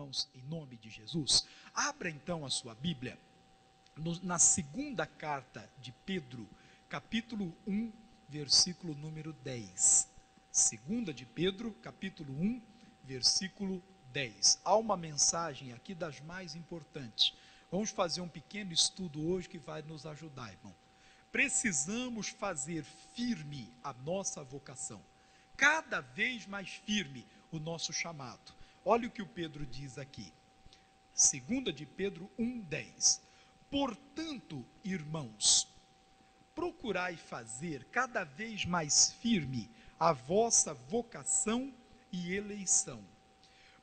irmãos, em nome de Jesus? Abra então a sua Bíblia na segunda carta de Pedro, capítulo 1, versículo número 10. Segunda de Pedro, capítulo 1, versículo 10. Há uma mensagem aqui das mais importantes. Vamos fazer um pequeno estudo hoje que vai nos ajudar, irmão. Precisamos fazer firme a nossa vocação, cada vez mais firme o nosso chamado. Olha o que o Pedro diz aqui, 2 de Pedro 1,10. Portanto, irmãos, procurai fazer cada vez mais firme a vossa vocação e eleição,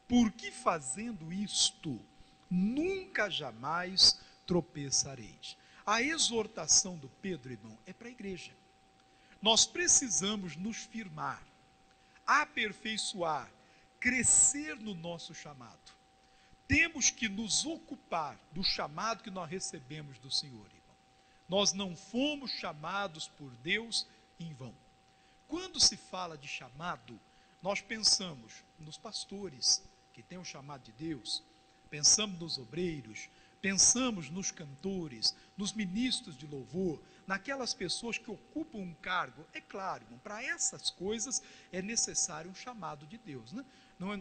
porque fazendo isto, nunca jamais tropeçareis. A exortação do Pedro, irmão, é para a igreja. Nós precisamos nos firmar, aperfeiçoar, crescer no nosso chamado. Temos que nos ocupar do chamado que nós recebemos do Senhor, irmão. Nós não fomos chamados por Deus em vão. Quando se fala de chamado, nós pensamos nos pastores, que têm o chamado de Deus, pensamos nos obreiros, pensamos nos cantores, nos ministros de louvor, naquelas pessoas que ocupam um cargo. É claro, irmão, para essas coisas é necessário um chamado de Deus, né?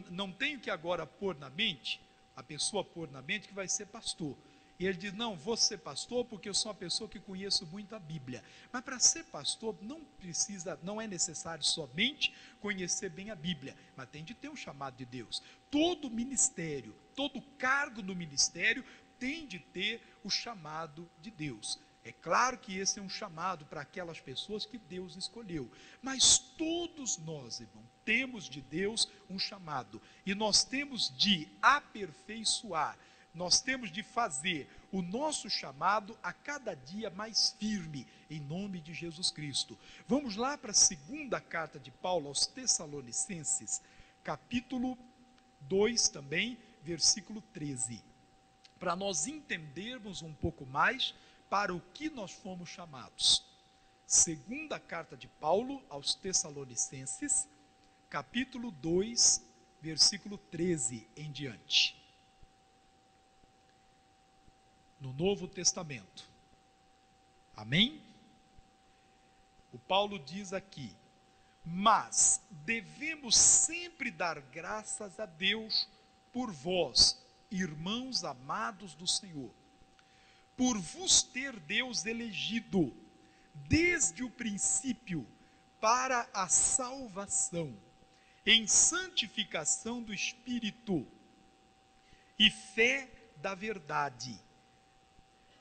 Não tenho que agora pôr na mente, a pessoa pôr na mente que vai ser pastor. E ele diz, não, vou ser pastor porque eu sou uma pessoa que conheço muito a Bíblia. Mas para ser pastor não é necessário somente conhecer bem a Bíblia, mas tem de ter um chamado de Deus. Todo ministério, todo cargo no ministério tem de ter o chamado de Deus. É claro que esse é um chamado para aquelas pessoas que Deus escolheu, mas todos nós, irmão, temos de Deus um chamado, e nós temos de aperfeiçoar, nós temos de fazer o nosso chamado a cada dia mais firme, em nome de Jesus Cristo. Vamos lá para a segunda carta de Paulo aos Tessalonicenses, capítulo 2 também, versículo 13. Para nós entendermos um pouco mais para o que nós fomos chamados. Segunda carta de Paulo aos Tessalonicenses, capítulo 2, versículo 13 em diante. No Novo Testamento. Amém? O Paulo diz aqui, mas devemos sempre dar graças a Deus por vós, irmãos amados do Senhor, por vos ter Deus elegido desde o princípio para a salvação, em santificação do Espírito e fé da verdade,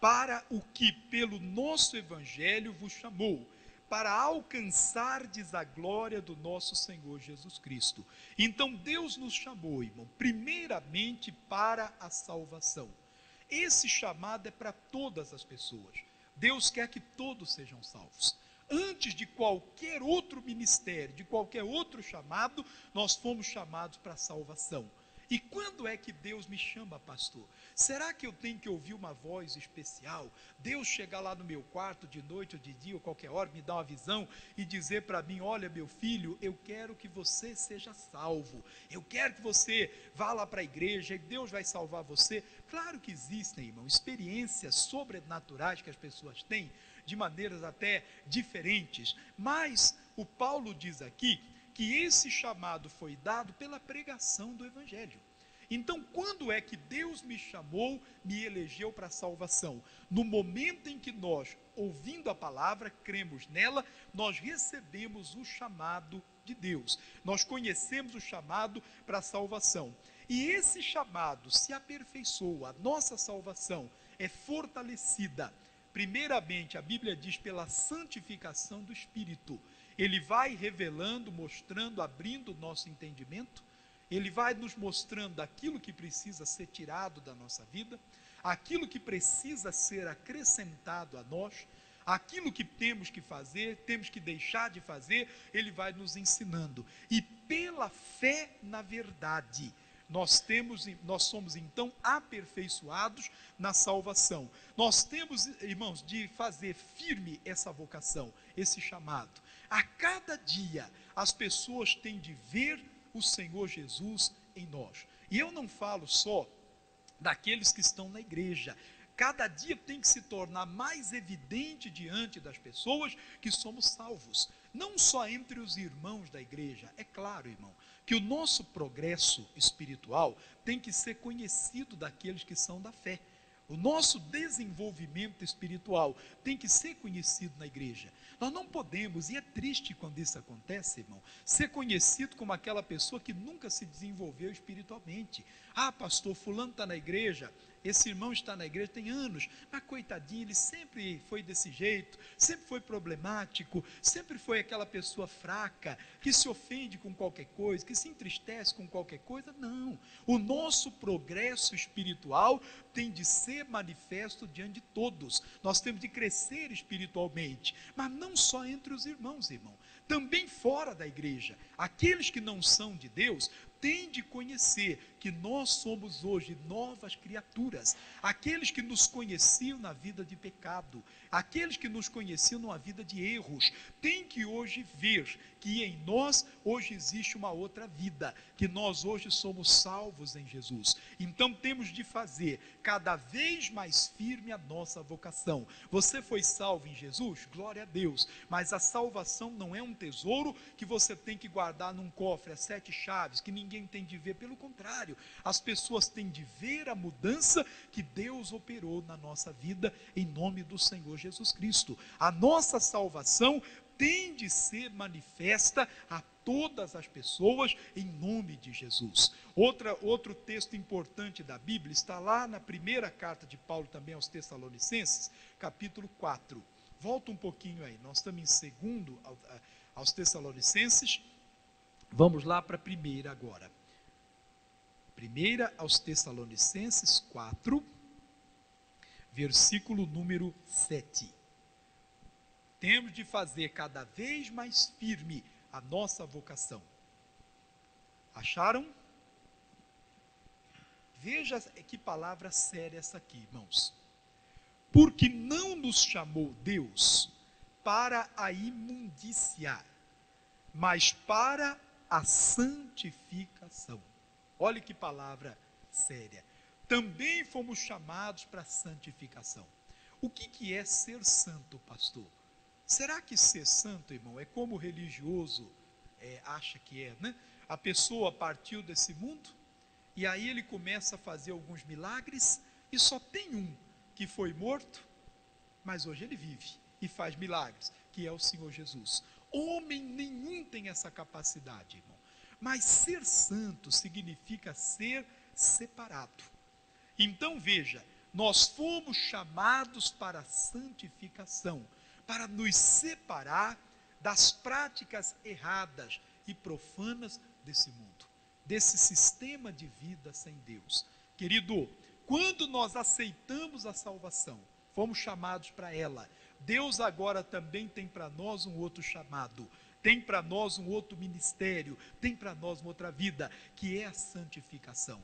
para o que pelo nosso Evangelho vos chamou, para alcançardes a glória do nosso Senhor Jesus Cristo. Então Deus nos chamou, irmão, primeiramente para a salvação. Esse chamado é para todas as pessoas. Deus quer que todos sejam salvos. Antes de qualquer outro ministério, de qualquer outro chamado, nós fomos chamados para a salvação. E quando é que Deus me chama, pastor? Será que eu tenho que ouvir uma voz especial? Deus chegar lá no meu quarto de noite ou de dia ou qualquer hora, me dar uma visão e dizer para mim, olha meu filho, eu quero que você seja salvo. Eu quero que você vá lá para a igreja e Deus vai salvar você. Claro que existem, irmão, experiências sobrenaturais que as pessoas têm de maneiras até diferentes. Mas o Paulo diz aqui que esse chamado foi dado pela pregação do Evangelho. Então, quando é que Deus me chamou, me elegeu para a salvação? No momento em que nós, ouvindo a palavra, cremos nela, nós recebemos o chamado de Deus. Nós conhecemos o chamado para a salvação. E esse chamado se aperfeiçoa, a nossa salvação é fortalecida. Primeiramente, a Bíblia diz pela santificação do Espírito. Ele vai revelando, mostrando, abrindo o nosso entendimento. Ele vai nos mostrando aquilo que precisa ser tirado da nossa vida, aquilo que precisa ser acrescentado a nós, aquilo que temos que fazer, temos que deixar de fazer, ele vai nos ensinando. E pela fé na verdade, nós somos então aperfeiçoados na salvação. Nós temos, irmãos, de fazer firme essa vocação, esse chamado. A cada dia as pessoas têm de ver o Senhor Jesus em nós. E eu não falo só daqueles que estão na igreja. Cada dia tem que se tornar mais evidente diante das pessoas que somos salvos. Não só entre os irmãos da igreja. É claro, irmão, que o nosso progresso espiritual tem que ser conhecido daqueles que são da fé. O nosso desenvolvimento espiritual tem que ser conhecido na igreja. Nós não podemos, e é triste quando isso acontece, irmão, ser conhecido como aquela pessoa que nunca se desenvolveu espiritualmente. Ah, pastor, fulano está na igreja, esse irmão está na igreja tem anos, mas coitadinho, ele sempre foi desse jeito, sempre foi problemático, sempre foi aquela pessoa fraca, que se ofende com qualquer coisa, que se entristece com qualquer coisa. Não, o nosso progresso espiritual tem de ser manifesto diante de todos. Nós temos de crescer espiritualmente, mas não só entre os irmãos, irmão, também fora da igreja. Aqueles que não são de Deus têm de conhecer que nós somos hoje novas criaturas. Aqueles que nos conheciam na vida de pecado, aqueles que nos conheciam numa vida de erros, têm que hoje ver que em nós hoje existe uma outra vida, que nós hoje somos salvos em Jesus. Então temos de fazer cada vez mais firme a nossa vocação. Você foi salvo em Jesus? Glória a Deus. Mas a salvação não é um tesouro que você tem que guardar num cofre a 7 chaves, que ninguém tem de ver. Pelo contrário, as pessoas têm de ver a mudança que Deus operou na nossa vida, em nome do Senhor Jesus Cristo. A nossa salvação tem de ser manifesta a todas as pessoas, em nome de Jesus. Outro texto importante da Bíblia está lá na primeira carta de Paulo também aos Tessalonicenses, capítulo 4. Volta um pouquinho aí, nós estamos em segundo aos Tessalonicenses, vamos lá para a primeira agora. Primeira aos Tessalonicenses 4, versículo número 7. Temos de fazer cada vez mais firme a nossa vocação. Acharam? Veja que palavra séria essa aqui, irmãos. Porque não nos chamou Deus para a imundícia, mas para a santificação. Olha que palavra séria. Também fomos chamados para a santificação. O que é ser santo, pastor? Será que ser santo, irmão, é como o religioso acha que é, né? A pessoa partiu desse mundo e aí ele começa a fazer alguns milagres e só tem um que foi morto, mas hoje ele vive e faz milagres, que é o Senhor Jesus. Homem nenhum tem essa capacidade, irmão. Mas ser santo significa ser separado. Então veja, nós fomos chamados para a santificação, para nos separar das práticas erradas e profanas desse mundo, desse sistema de vida sem Deus. Querido, quando nós aceitamos a salvação, fomos chamados para ela, Deus agora também tem para nós um outro chamado, tem para nós um outro ministério, tem para nós uma outra vida, que é a santificação.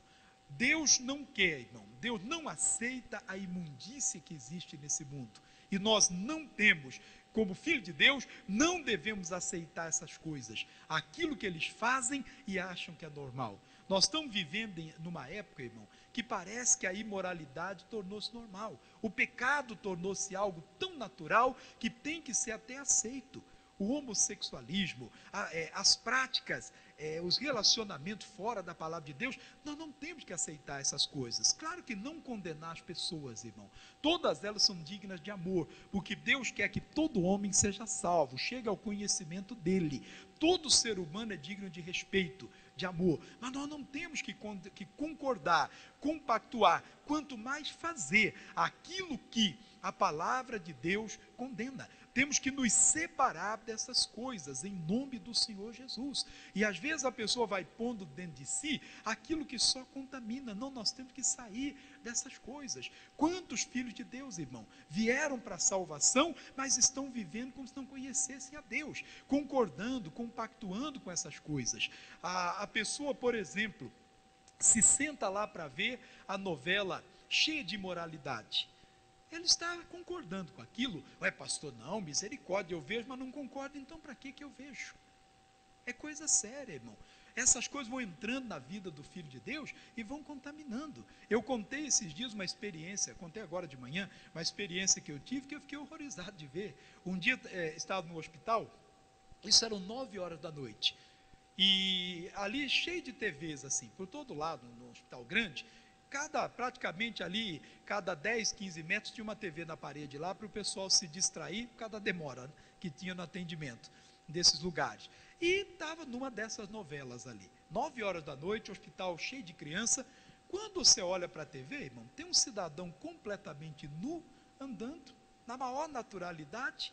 Deus não quer, irmão, Deus não aceita a imundície que existe nesse mundo. E nós não temos, como filho de Deus, não devemos aceitar essas coisas. Aquilo que eles fazem e acham que é normal. Nós estamos vivendo numa época, irmão, que parece que a imoralidade tornou-se normal. O pecado tornou-se algo tão natural que tem que ser até aceito. O homossexualismo, as práticas, os relacionamentos fora da palavra de Deus, nós não temos que aceitar essas coisas. Claro que não condenar as pessoas, irmão. Todas elas são dignas de amor, porque Deus quer que todo homem seja salvo, chegue ao conhecimento dele. Todo ser humano é digno de respeito, de amor. Mas nós não temos que concordar, compactuar, quanto mais fazer aquilo que a palavra de Deus condena. Temos que nos separar dessas coisas, em nome do Senhor Jesus. E às vezes a pessoa vai pondo dentro de si aquilo que só contamina. Não, nós temos que sair dessas coisas. Quantos filhos de Deus, irmão, vieram para a salvação, mas estão vivendo como se não conhecessem a Deus, concordando, compactuando com essas coisas. A pessoa, por exemplo, se senta lá para ver a novela cheia de imoralidade. Ele está concordando com aquilo. Ué, pastor, não, misericórdia, eu vejo, mas não concordo, então para que eu vejo? É coisa séria, irmão. Essas coisas vão entrando na vida do Filho de Deus e vão contaminando. Eu contei esses dias uma experiência, contei agora de manhã, uma experiência que eu tive, que eu fiquei horrorizado de ver. Um dia estava no hospital, isso eram 9 horas da noite, e ali cheio de TVs, assim, por todo lado, no hospital grande, praticamente ali, cada 10, 15 metros tinha uma TV na parede lá, para o pessoal se distrair, por causa da demora, né, que tinha no atendimento desses lugares. E estava numa dessas novelas ali, 9 horas da noite, hospital cheio de criança. Quando você olha para a TV, irmão, tem um cidadão completamente nu, andando, na maior naturalidade,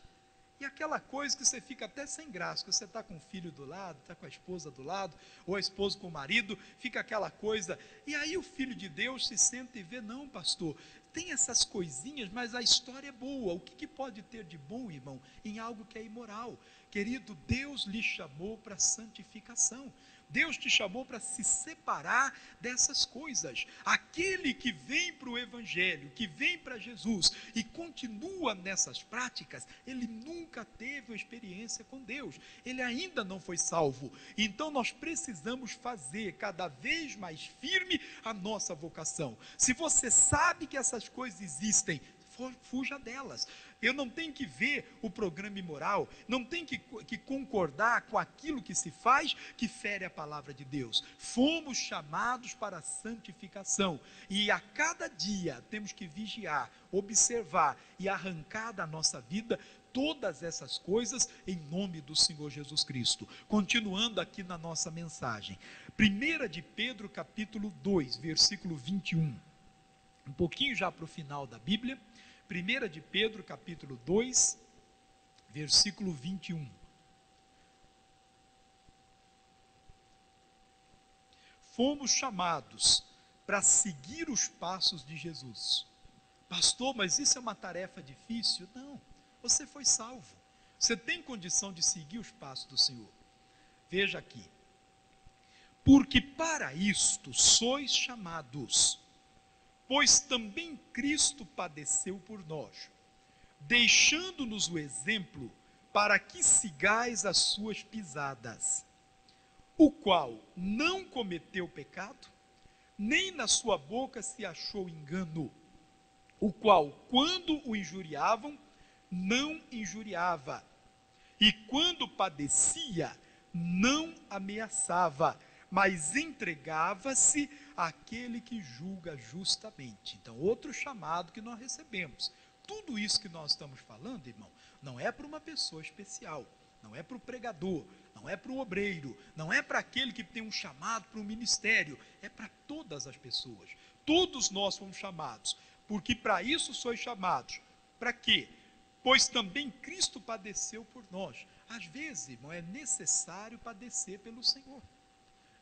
e aquela coisa que você fica até sem graça, que você está com o filho do lado, está com a esposa do lado, ou a esposa com o marido, fica aquela coisa, e aí o Filho de Deus se senta e vê, não, pastor, tem essas coisinhas, mas a história é boa. O que pode ter de bom, irmão, em algo que é imoral? Querido, Deus lhe chamou para santificação. Deus te chamou para se separar dessas coisas. Aquele que vem para o Evangelho, que vem para Jesus e continua nessas práticas, ele nunca teve uma experiência com Deus, ele ainda não foi salvo. Então nós precisamos fazer cada vez mais firme a nossa vocação. Se você sabe que essas coisas existem, fuja delas. Eu não tenho que ver o programa imoral, não tenho que concordar com aquilo que se faz, que fere a palavra de Deus. Fomos chamados para a santificação, e a cada dia temos que vigiar, observar e arrancar da nossa vida todas essas coisas em nome do Senhor Jesus Cristo. Continuando aqui na nossa mensagem, 1 de Pedro capítulo 2, versículo 21, um pouquinho já para o final da Bíblia. 1 de Pedro, capítulo 2, versículo 21. Fomos chamados para seguir os passos de Jesus. Pastor, mas isso é uma tarefa difícil? Não, você foi salvo. Você tem condição de seguir os passos do Senhor. Veja aqui. Porque para isto sois chamados, pois também Cristo padeceu por nós, deixando-nos o exemplo para que sigais as suas pisadas, o qual não cometeu pecado, nem na sua boca se achou engano, o qual, quando o injuriavam, não injuriava, e quando padecia, não ameaçava, mas entregava-se àquele que julga justamente. Então, outro chamado que nós recebemos. Tudo isso que nós estamos falando, irmão, não é para uma pessoa especial, não é para o pregador, não é para o obreiro, não é para aquele que tem um chamado para o ministério, é para todas as pessoas. Todos nós fomos chamados, porque para isso sois chamados. Para quê? Pois também Cristo padeceu por nós. Às vezes, irmão, é necessário padecer pelo Senhor.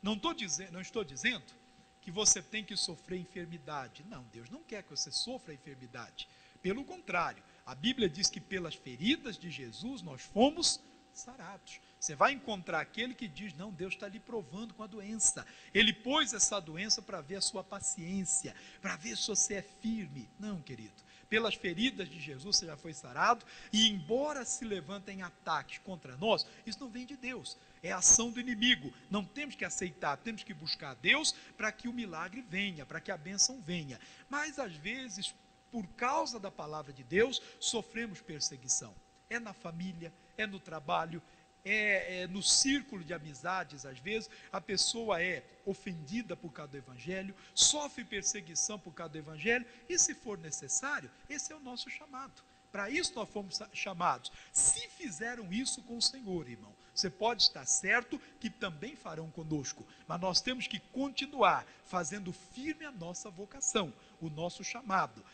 Não estou dizendo que você tem que sofrer enfermidade. Não, Deus não quer que você sofra enfermidade. Pelo contrário, a Bíblia diz que pelas feridas de Jesus nós fomos sarados. Você vai encontrar aquele que diz, não, Deus está lhe provando com a doença. Ele pôs essa doença para ver a sua paciência, para ver se você é firme. Não, querido. Pelas feridas de Jesus você já foi sarado, e embora se levantem ataques contra nós, isso não vem de Deus, é a ação do inimigo. Não temos que aceitar, temos que buscar a Deus para que o milagre venha, para que a bênção venha. Mas às vezes, por causa da palavra de Deus, sofremos perseguição. É na família, é no trabalho, é no círculo de amizades. Às vezes a pessoa é ofendida por causa do Evangelho, sofre perseguição por causa do Evangelho, e se for necessário, esse é o nosso chamado. Para isso nós fomos chamados. Se fizeram isso com o Senhor, irmão, você pode estar certo que também farão conosco, mas nós temos que continuar fazendo firme a nossa vocação, o nosso chamado.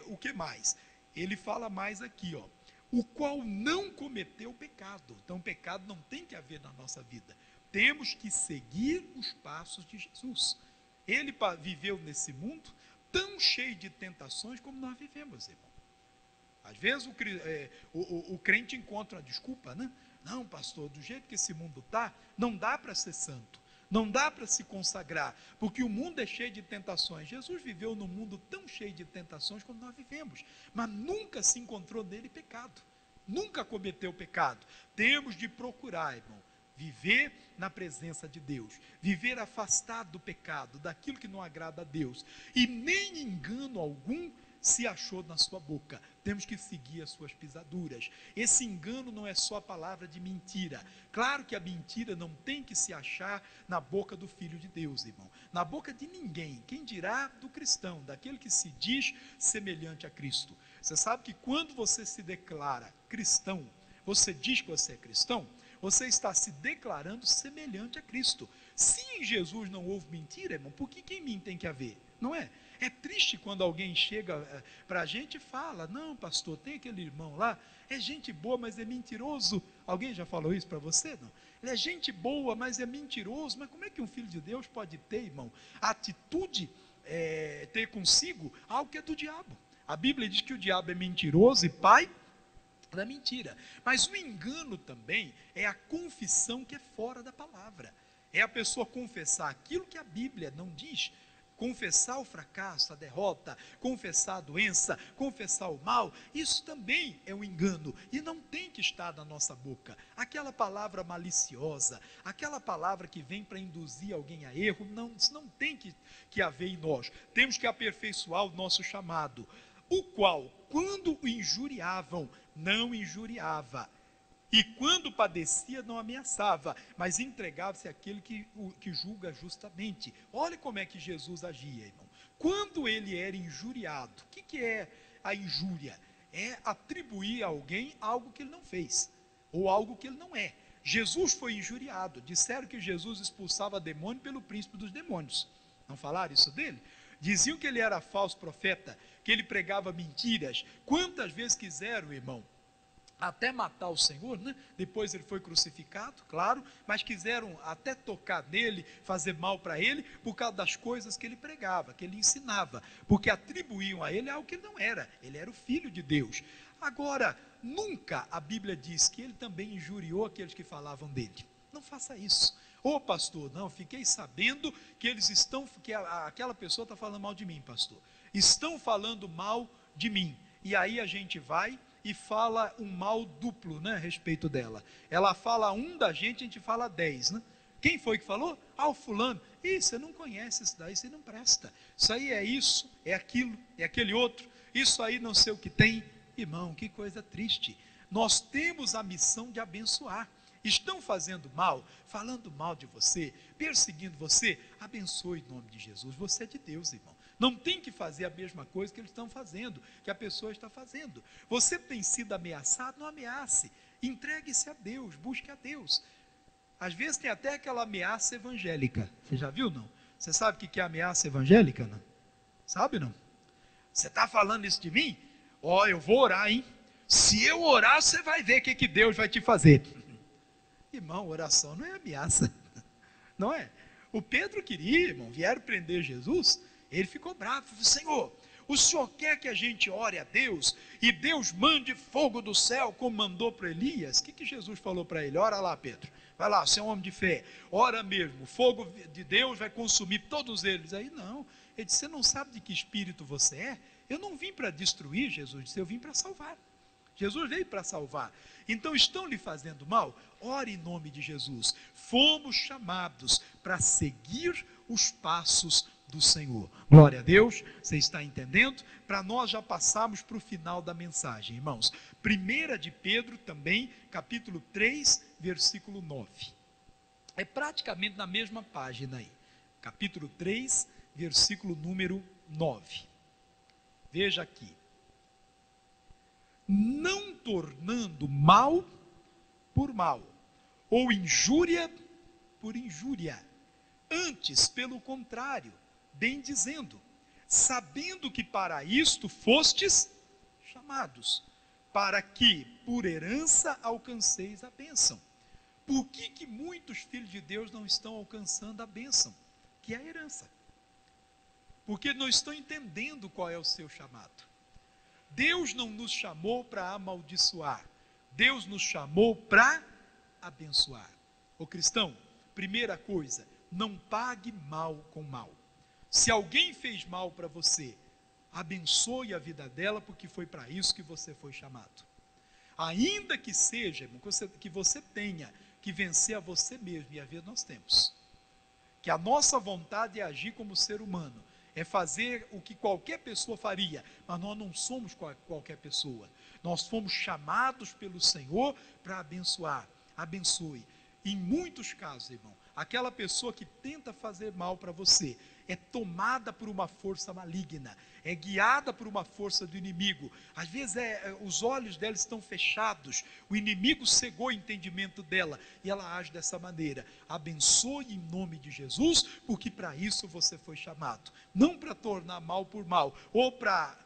O que mais? Ele fala mais aqui, ó, o qual não cometeu pecado. Então, pecado não tem que haver na nossa vida. Temos que seguir os passos de Jesus. Ele viveu nesse mundo tão cheio de tentações como nós vivemos, irmão. Às vezes o crente encontra uma desculpa, né? Não, pastor, do jeito que esse mundo está, não dá para ser santo, não dá para se consagrar, porque o mundo é cheio de tentações. Jesus viveu num mundo tão cheio de tentações como nós vivemos, mas nunca se encontrou nele pecado, nunca cometeu pecado. Temos de procurar, irmão, Viver na presença de Deus, viver afastado do pecado, daquilo que não agrada a Deus, e nem engano algum se achou na sua boca. Temos que seguir as suas pisaduras. Esse engano não é só a palavra de mentira. Claro que a mentira não tem que se achar na boca do Filho de Deus, irmão. Na boca de ninguém. Quem dirá do cristão, daquele que se diz semelhante a Cristo. Você sabe que quando você se declara cristão, você diz que você é cristão, você está se declarando semelhante a Cristo. Se em Jesus não houve mentira, irmão, por que em mim tem que haver? Não é? É triste quando alguém chega para a gente e fala, não, pastor, tem aquele irmão lá, é gente boa, mas é mentiroso. Alguém já falou isso para você? Não? Ele é gente boa, mas é mentiroso. Mas como é que um filho de Deus pode ter, irmão, a atitude, ter consigo algo que é do diabo? A Bíblia diz que o diabo é mentiroso e pai da mentira. Mas o engano também é a confissão que é fora da palavra. É a pessoa confessar aquilo que a Bíblia não diz. Confessar o fracasso, a derrota, confessar a doença, confessar o mal, isso também é um engano e não tem que estar na nossa boca. Aquela palavra maliciosa, aquela palavra que vem para induzir alguém a erro, isso não tem que haver em nós. Temos que aperfeiçoar o nosso chamado, o qual, quando o injuriavam, não injuriava. E quando padecia, não ameaçava, mas entregava-se àquele que julga justamente. Olha como é que Jesus agia, irmão. Quando ele era injuriado, o que é a injúria? É atribuir a alguém algo que ele não fez, ou algo que ele não é. Jesus foi injuriado. Disseram que Jesus expulsava demônio pelo príncipe dos demônios. Não falaram isso dele? Diziam que ele era falso profeta, que ele pregava mentiras. Quantas vezes quiseram, irmão, até matar o Senhor, né? Depois ele foi crucificado, claro, mas quiseram até tocar nele, fazer mal para ele, por causa das coisas que ele pregava, que ele ensinava, porque atribuíam a ele algo que ele não era, ele era o Filho de Deus. Agora, nunca a Bíblia diz que ele também injuriou aqueles que falavam dele. Não faça isso. Ô pastor, não, fiquei sabendo que aquela pessoa está falando mal de mim, pastor. Estão falando mal de mim. E aí a gente vai e fala um mal duplo, né, a respeito dela. Ela fala um da gente, a gente fala 10, né? Quem foi que falou? Ah, o fulano. Ih, você não conhece isso daí, você não presta. Isso aí é isso, é aquilo, é aquele outro. Isso aí não sei o que tem. Irmão, que coisa triste. Nós temos a missão de abençoar. Estão fazendo mal, falando mal de você, perseguindo você, abençoe em nome de Jesus. Você é de Deus, irmão. Não tem que fazer a mesma coisa que eles estão fazendo, que a pessoa está fazendo. Você tem sido ameaçado, não ameace. Entregue-se a Deus, busque a Deus. Às vezes tem até aquela ameaça evangélica. Você já viu, não? Você sabe o que é ameaça evangélica, não? Sabe, não? Você está falando isso de mim? Ó, eu vou orar, hein? Se eu orar, você vai ver o que Deus vai te fazer. Irmão, oração não é ameaça. Não é? O Pedro queria, irmão, vieram prender Jesus. Ele ficou bravo, falou, Senhor, o Senhor quer que a gente ore a Deus e Deus mande fogo do céu como mandou para Elias? O que Jesus falou para ele? Ora lá, Pedro, vai lá, você é um homem de fé, ora mesmo, o fogo de Deus vai consumir todos eles. Aí não, ele disse, você não sabe de que espírito você é? Eu não vim para destruir, Jesus disse, eu vim para salvar. Jesus veio para salvar. Então estão lhe fazendo mal? Ore em nome de Jesus. Fomos chamados para seguir os passos do Senhor. Glória a Deus, você está entendendo? Para nós já passarmos para o final da mensagem, irmãos. 1 de Pedro também, capítulo 3, versículo 9. É praticamente na mesma página aí. Capítulo 3, versículo número 9. Veja aqui. Não tornando mal por mal, ou injúria por injúria. Antes, pelo contrário, bem dizendo, sabendo que para isto fostes chamados, para que por herança alcanceis a bênção. Por que muitos filhos de Deus não estão alcançando a bênção? Que é a herança. Porque não estão entendendo qual é o seu chamado. Deus não nos chamou para amaldiçoar. Deus nos chamou para abençoar. Ô cristão, primeira coisa, não pague mal com mal. Se alguém fez mal para você, abençoe a vida dela, porque foi para isso que você foi chamado. Ainda que seja, irmão, que você tenha que vencer a você mesmo, e a ver nós temos. Que a nossa vontade é agir como ser humano, é fazer o que qualquer pessoa faria, mas nós não somos qualquer pessoa. Nós fomos chamados pelo Senhor para abençoar. Abençoe. Em muitos casos, irmão, aquela pessoa que tenta fazer mal para você é tomada por uma força maligna, é guiada por uma força do inimigo. Às vezes os olhos dela estão fechados, o inimigo cegou o entendimento dela e ela age dessa maneira. Abençoe em nome de Jesus, porque para isso você foi chamado, não para tornar mal por mal, ou para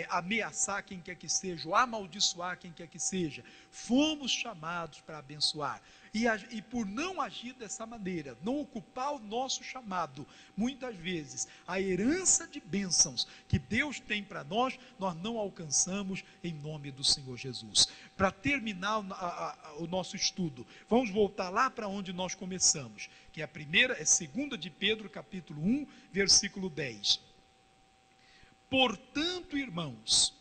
ameaçar quem quer que seja, ou amaldiçoar quem quer que seja. Fomos chamados para abençoar. E por não agir dessa maneira, não ocupar o nosso chamado, muitas vezes a herança de bênçãos que Deus tem para nós, nós não alcançamos em nome do Senhor Jesus. Para terminar o nosso estudo, vamos voltar lá para onde nós começamos, que é 2 de Pedro, capítulo 1, versículo 10. Portanto, irmãos,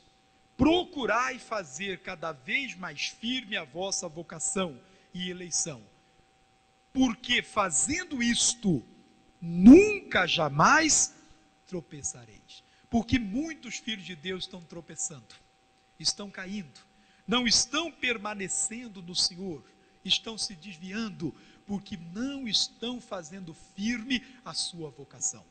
procurai fazer cada vez mais firme a vossa vocação e eleição, porque fazendo isto, nunca jamais tropeçareis. Porque muitos filhos de Deus estão tropeçando, estão caindo, não estão permanecendo no Senhor, estão se desviando, porque não estão fazendo firme a sua vocação.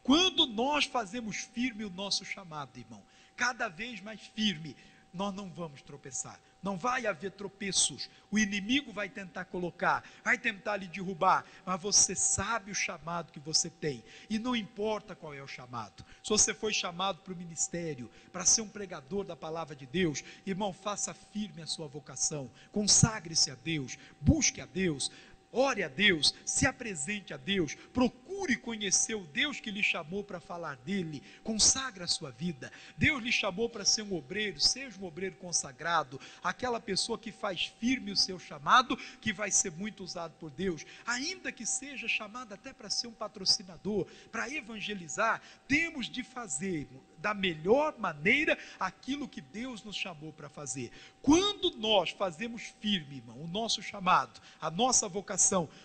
Quando nós fazemos firme o nosso chamado, irmão, cada vez mais firme, nós não vamos tropeçar, não vai haver tropeços, o inimigo vai tentar colocar, vai tentar lhe derrubar, mas você sabe o chamado que você tem, e não importa qual é o chamado. Se você foi chamado para o ministério, para ser um pregador da palavra de Deus, irmão, faça firme a sua vocação, consagre-se a Deus, busque a Deus, ore a Deus, se apresente a Deus, procure conhecer o Deus que lhe chamou para falar dele, consagre a sua vida. Deus lhe chamou para ser um obreiro, seja um obreiro consagrado, aquela pessoa que faz firme o seu chamado, que vai ser muito usado por Deus, ainda que seja chamado até para ser um patrocinador, para evangelizar, temos de fazer da melhor maneira aquilo que Deus nos chamou para fazer. Quando nós fazemos firme, irmão, o nosso chamado, a nossa vocação,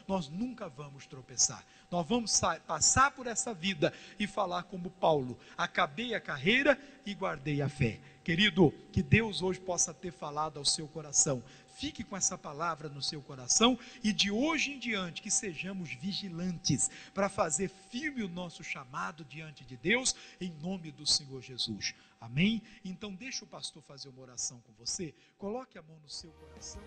nós nunca vamos tropeçar. Nós vamos passar por essa vida e falar como Paulo: acabei a carreira e guardei a fé. Querido, que Deus hoje possa ter falado ao seu coração. Fique com essa palavra no seu coração e de hoje em diante que sejamos vigilantes para fazer firme o nosso chamado diante de Deus, em nome do Senhor Jesus. Amém? Então deixa o pastor fazer uma oração com você. Coloque a mão no seu coração.